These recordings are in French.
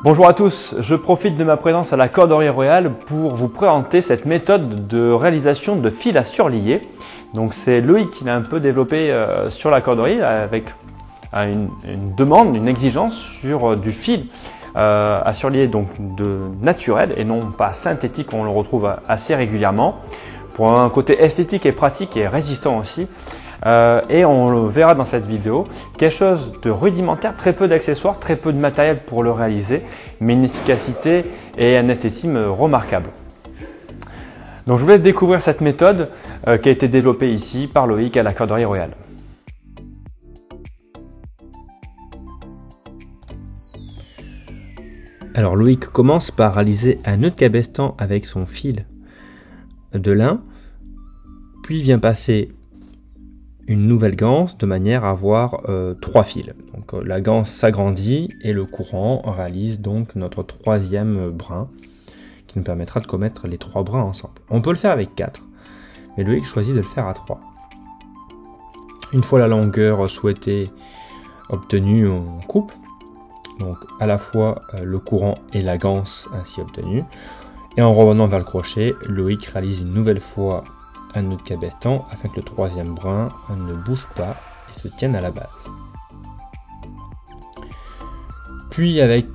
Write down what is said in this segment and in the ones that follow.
Bonjour à tous, je profite de ma présence à la Corderie Royale pour vous présenter cette méthode de réalisation de fils à surlier. Donc c'est Loïc qui l'a un peu développé sur la Corderie avec une demande, une exigence sur du fil à surlier donc de naturel et non pas synthétique, on le retrouve assez régulièrement. Pour un côté esthétique et pratique et résistant aussi. Et on le verra dans cette vidéo, quelque chose de rudimentaire, très peu d'accessoires, très peu de matériel pour le réaliser, mais une efficacité et un esthétisme remarquable. Donc je vous laisse découvrir cette méthode qui a été développée ici par Loïc à la Corderie Royale. Alors Loïc commence par réaliser un nœud de cabestan avec son fil de lin, puis vient passer une nouvelle ganse de manière à avoir 3 fils. Donc la ganse s'agrandit et le courant réalise donc notre troisième brin qui nous permettra de commettre les 3 brins ensemble. On peut le faire avec 4, mais Loïc choisit de le faire à 3. Une fois la longueur souhaitée obtenue, on coupe. Donc à la fois le courant et la ganse ainsi obtenue. Et en revenant vers le crochet, Loïc réalise une nouvelle fois un nœud de cabestan afin que le troisième brin ne bouge pas et se tienne à la base. Puis avec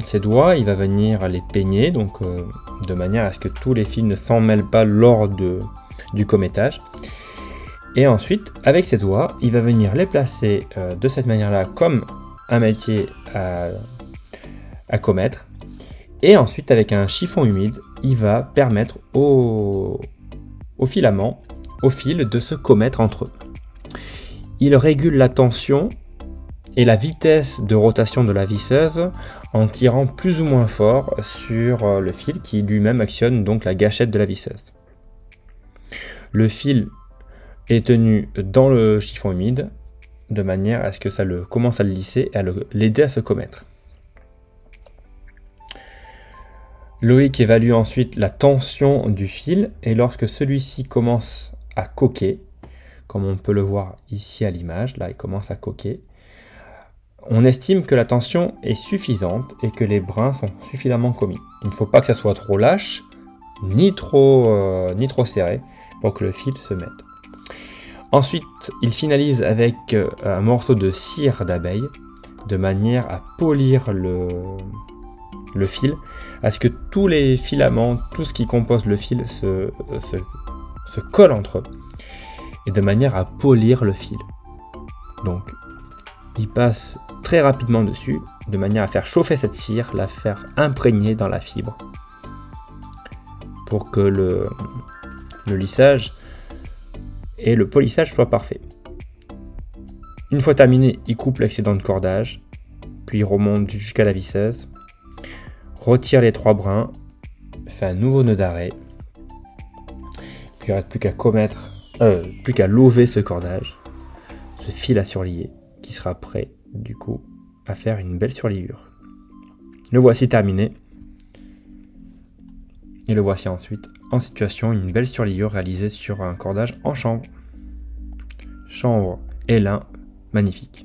ses doigts, il va venir les peigner donc de manière à ce que tous les fils ne s'en mêlent pas lors du commettage. Et ensuite, avec ses doigts, il va venir les placer de cette manière-là comme un métier à commettre. Et ensuite, avec un chiffon humide, il va permettre aux filaments, aux fils de se commettre entre eux. Il régule la tension et la vitesse de rotation de la visseuse en tirant plus ou moins fort sur le fil qui lui-même actionne donc la gâchette de la visseuse. Le fil est tenu dans le chiffon humide de manière à ce que ça commence à le lisser et à l'aider à se commettre. Loïc évalue ensuite la tension du fil et lorsque celui-ci commence à coquer, comme on peut le voir ici à l'image, là il commence à coquer, on estime que la tension est suffisante et que les brins sont suffisamment commis. Il ne faut pas que ça soit trop lâche, ni trop serré pour que le fil se mette. Ensuite, il finalise avec un morceau de cire d'abeille de manière à polir le fil, à ce que tous les filaments, tout ce qui compose le fil se colle entre eux, et de manière à polir le fil. Donc, il passe très rapidement dessus, de manière à faire chauffer cette cire, la faire imprégner dans la fibre, pour que le lissage et le polissage soient parfaits. Une fois terminé, il coupe l'excédent de cordage, puis il remonte jusqu'à la visseuse, retire les 3 brins, fait un nouveau nœud d'arrêt, puis il ne reste plus qu'à lever ce cordage, ce fil à surlier, qui sera prêt du coup à faire une belle surliure. Le voici terminé, et le voici ensuite en situation, une belle surliure réalisée sur un cordage en chanvre. Chanvre et lin, magnifique.